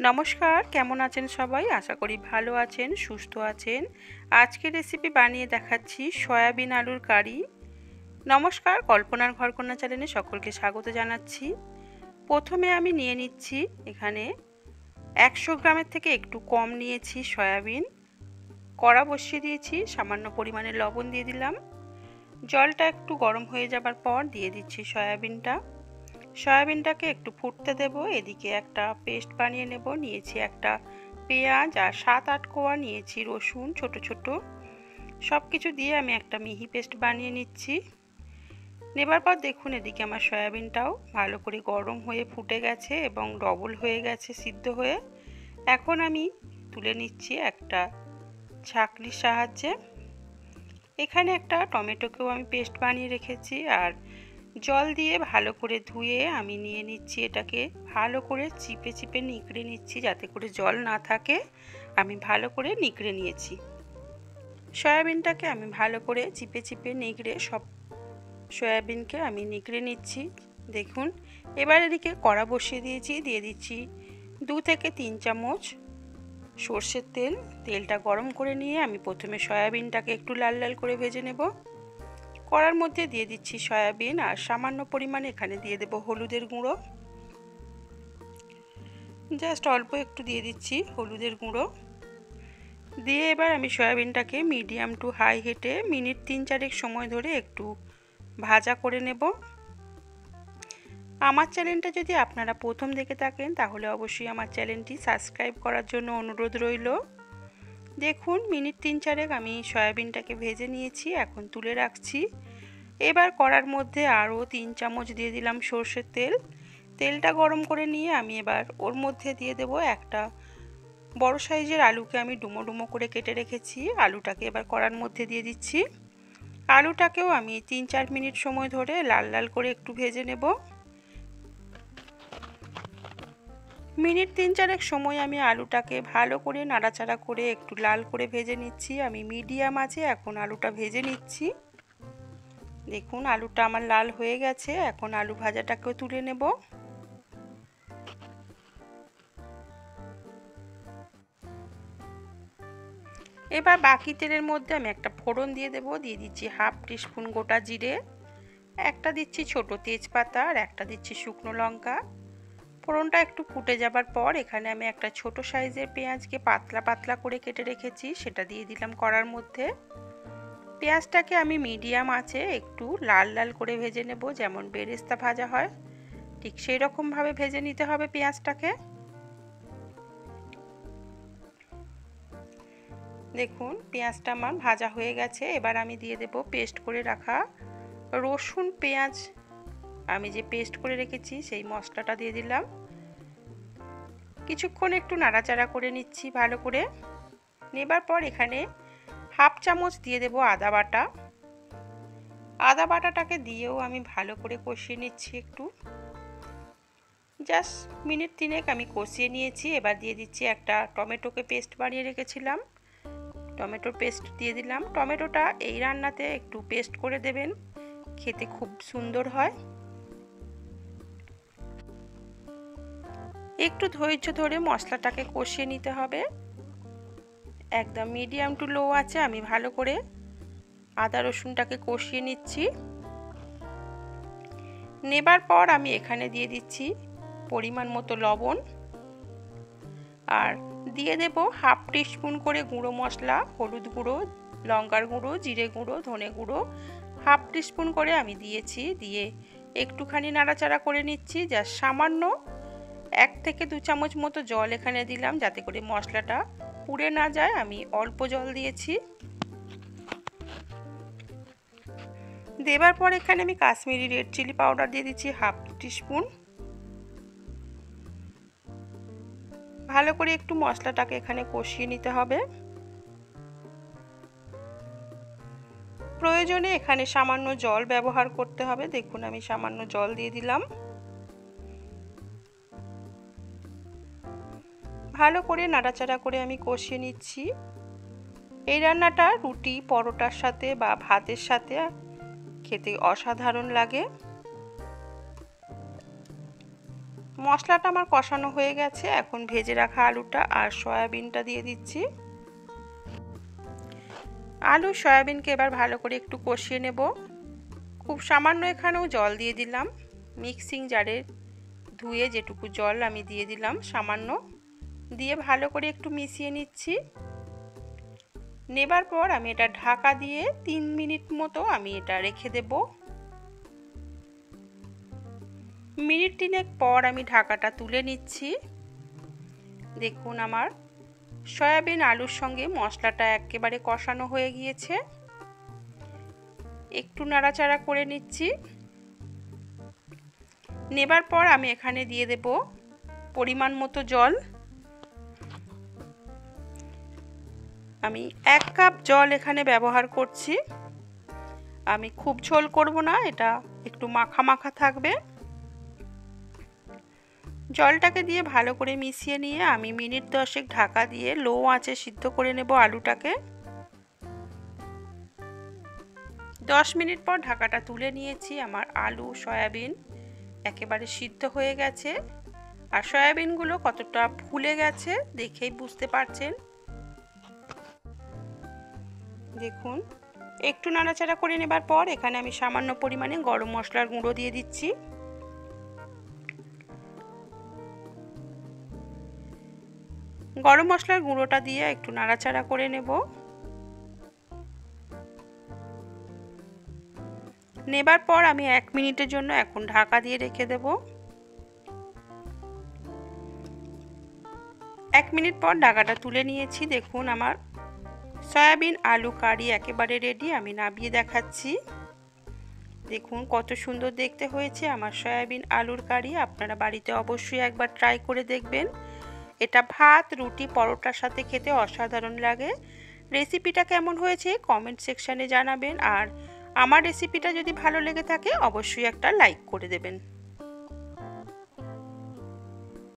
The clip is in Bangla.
নমস্কার, কেমন আছেন সবাই? আশা করি ভালো আছেন, সুস্থ আছেন। আজকের রেসিপি বানিয়ে দেখাচ্ছি সয়াবিন আলুর কারি। নমস্কার, কল্পনার ঘরকন্যা চ্যানেলে সকলকে স্বাগত জানাচ্ছি। প্রথমে আমি নিয়ে নিচ্ছি এখানে 100 গ্রামের থেকে একটু কম নিয়েছি সয়াবিন। কড়া বসিয়ে দিয়েছি, সামান্য পরিমাণে লবণ দিয়ে দিলাম। জলটা একটু গরম হয়ে যাবার পর দিয়ে দিচ্ছি সয়াবিনটাকে একটু ফুটতে দেব। এদিকে একটা পেস্ট বানিয়ে নেব। নিয়েছি একটা পেঁয়াজ আর 7-8 কোয়া নিয়েছি রসুন ছোট ছোট। সব কিছু দিয়ে আমি একটা মিহি পেস্ট বানিয়ে নিচ্ছি। নেবার পর দেখুন এদিকে আমার সয়াবিনটাও ভালো করে গরম হয়ে ফুটে গেছে এবং ডবল হয়ে গেছে সিদ্ধ হয়ে। এখন আমি তুলে নিচ্ছি একটা ছাঁকনির সাহায্যে। এখানে একটা টমেটোকেও আমি পেস্ট বানিয়ে রেখেছি আর জল দিয়ে ভালো করে ধুয়ে আমি নিয়ে নিচ্ছি। এটাকে ভালো করে চিপে চিপে নিকড়ে নিচ্ছি যাতে করে জল না থাকে। আমি ভালো করে নিকড়ে নিয়েছি। সয়াবিনটাকে আমি ভালো করে চিপে চিপে নিকড়ে সব সয়াবিনকে আমি নিকড়ে নিচ্ছি। দেখুন এবার এদিকে কড়া বসিয়ে দিয়েছি। দিয়ে দিচ্ছি 2 থেকে 3 চামচ সর্ষের তেল। তেলটা গরম করে নিয়ে আমি প্রথমে সয়াবিনটাকে একটু লাল লাল করে ভেজে নেব। কড়ার মধ্যে দিয়ে দিচ্ছি সয়াবিন আর সামান্য পরিমাণে এখানে দিয়ে দেব হলুদের গুঁড়ো। জাস্ট অল্প একটু দিয়ে দিচ্ছি হলুদের গুঁড়ো। দিয়ে এবার আমি সয়াবিনটাকে মিডিয়াম টু হাই হিটে মিনিট 3-4 সময় ধরে একটু ভাজা করে নেব। আমার চ্যানেলটা যদি আপনারা প্রথম দেখে থাকেন তাহলে অবশ্যই আমার চ্যানেলটি সাবস্ক্রাইব করার জন্য অনুরোধ রইল। দেখুন মিনিট 3-4 আমি সয়াবিনটাকে ভেজে নিয়েছি, এখন তুলে রাখছি। এবার কড়ার মধ্যে আরও 3 চামচ দিয়ে দিলাম সর্ষের তেল। তেলটা গরম করে নিয়ে আমি এবার ওর মধ্যে দিয়ে দেব একটা বড় সাইজের আলুকে আমি ডুমো ডুমো করে কেটে রেখেছি। আলুটাকে এবার কড়ার মধ্যে দিয়ে দিচ্ছি। আলুটাকেও আমি 3-4 মিনিট সময় ধরে লাল লাল করে একটু ভেজে নেব। মিনিট 3-4 সময় আমি আলুটাকে ভালো করে নাড়াচাড়া করে একটু লাল করে ভেজে নিচ্ছি। আমি মিডিয়াম আঁচে এখন আলুটা ভেজে নিচ্ছি। দেখুন আলুটা আমার লাল হয়ে গেছে। এখন আলু ভাজাটাকেও তুলে নেব। এবার বাকি তেলের মধ্যে আমি একটা ফোড়ন দিয়ে দেব। দিয়ে দিচ্ছি 1/2 টিস্পুন গোটা জিরে, একটা দিচ্ছি ছোট তেজপাতা আর একটা দিচ্ছি শুকনো লঙ্কা। ফোড়নটা একটু ফুটে যাবার পর এখানে আমি একটা ছোট সাইজের পেঁয়াজকে পাতলা পাতলা করে কেটে রেখেছি, সেটা দিয়ে দিলাম কড়ার মধ্যে। পেঁয়াজটাকে আমি মিডিয়াম আঁচে একটু লাল লাল করে ভেজে নেব, যেমন বেরেস্তা ভাজা হয় ঠিক সেই রকমভাবে ভেজে নিতে হবে পেঁয়াজটাকে। দেখুন পেঁয়াজটা আমার ভাজা হয়ে গেছে। এবার আমি দিয়ে দেব পেস্ট করে রাখা রসুন পেঁয়াজ। আমি যে পেস্ট করে রেখেছি সেই মশলাটা দিয়ে দিলাম। কিছুক্ষণ একটু নাড়াচাড়া করে নিচ্ছি ভালো করে। নেবার পর এখানে 1/2 চামচ দিয়ে দেব আদা বাটা। আদা বাটাটাকে দিয়েও আমি ভালো করে কষিয়ে নিচ্ছি একটু। জাস্ট মিনিট 3 আমি কষিয়ে নিয়েছি। এবার দিয়ে দিচ্ছি একটা টমেটোকে পেস্ট বানিয়ে রেখেছিলাম, টমেটোর পেস্ট দিয়ে দিলাম। টমেটোটা এই রান্নাতে একটু পেস্ট করে দেবেন, খেতে খুব সুন্দর হয়। একটু ধৈর্য ধরে মশলাটাকে কষিয়ে নিতে হবে। একদম মিডিয়াম টু লো আছে আমি ভালো করে আদা রসুনটাকে কষিয়ে নিচ্ছি। নেবার পর আমি এখানে দিয়ে দিচ্ছি পরিমাণ মতো লবণ আর দিয়ে দেব 1/2 টিস্পুন করে গুঁড়ো মশলা, হলুদ গুঁড়ো, লঙ্কার গুঁড়ো, জিরে গুঁড়ো, ধনে গুঁড়ো 1/2 টিস্পুন করে আমি দিয়েছি। দিয়ে একটুখানি নাড়াচাড়া করে নিচ্ছি। যা সামান্য 1 থেকে 2 চামচ মতো জল এখানে দিলাম যাতে করে মশলাটা পুড়ে না যায়। আমি অল্প জল দিয়েছি। দেবার পর এখানে আমি কাশ্মীরি রেড চিলি পাউডার দিয়ে দিচ্ছি 1/2 টিস্পুন। ভালো করে একটু মশলাটাকে এখানে কষিয়ে নিতে হবে। প্রয়োজনে এখানে সামান্য জল ব্যবহার করতে হবে। দেখুন আমি সামান্য জল দিয়ে দিলাম। ভালো করে নাড়াচাড়া করে আমি কষিয়ে নিচ্ছি। এই রান্নাটা রুটি পরোটার সাথে বা ভাতের সাথে খেতে অসাধারণ লাগে। মশলাটা আমার কষানো হয়ে গেছে, এখন ভেজে রাখা আলুটা আর সয়াবিনটা দিয়ে দিচ্ছি। আলু সয়াবিনকে এবার ভালো করে একটু কষিয়ে নেব। খুব সামান্য এখানেও জল দিয়ে দিলাম, মিক্সিং জারে ধুয়ে যেটুকু জল আমি দিয়ে দিলাম সামান্য, দিয়ে ভালো করে একটু মিশিয়ে নিচ্ছি। নেবার পর আমি এটা ঢাকা দিয়ে 3 মিনিট মতো আমি এটা রেখে দেব। মিনিট 3 পর আমি ঢাকাটা তুলে নিচ্ছি। দেখুন আমার সয়াবিন আলুর সঙ্গে মশলাটা একেবারে কষানো হয়ে গিয়েছে। একটু নাড়াচাড়া করে নিচ্ছি। নেবার পর আমি এখানে দিয়ে দেব পরিমাণ মতো জল। আমি 1 কাপ জল এখানে ব্যবহার করছি। আমি খুব ঝোল করব না, এটা একটু মাখা মাখা থাকবে। জলটাকে দিয়ে ভালো করে মিশিয়ে নিয়ে আমি মিনিট 10 ঢাকা দিয়ে লো আঁচে সিদ্ধ করে নেব আলুটাকে। 10 মিনিট পর ঢাকাটা তুলে নিয়েছি। আমার আলু সয়াবিন একেবারে সিদ্ধ হয়ে গেছে, আর সয়াবিনগুলো কতটা ফুলে গেছে দেখেই বুঝতে পারছেন। দেখুন একটু নাড়াচাড়া করে নেবার পর এখানে আমি সামান্য পরিমাণে গরম মশলার গুঁড়ো দিয়ে দিচ্ছি। গরম মশলার গুঁড়োটা দিয়ে একটু নাড়াচাড়া করে নেব। নেবার পর আমি 1 মিনিটের জন্য এখন ঢাকা দিয়ে রেখে দেব। 1 মিনিট পর ঢাকাটা তুলে নিয়েছি। দেখুন আমার সয়াবিন আলু কারি একেবারে রেডি। আমি নামিয়ে দেখাচ্ছি। দেখুন কত সুন্দর দেখতে হয়েছে আমার সয়াবিন আলুর কারি। আপনারা বাড়িতে অবশ্যই একবার ট্রাই করে দেখবেন। এটা ভাত, রুটি, পরোটার সাথে খেতে অসাধারণ লাগে। রেসিপিটা কেমন হয়েছে কমেন্ট সেকশানে জানাবেন, আর আমার রেসিপিটা যদি ভালো লেগে থাকে অবশ্যই একটা লাইক করে দেবেন।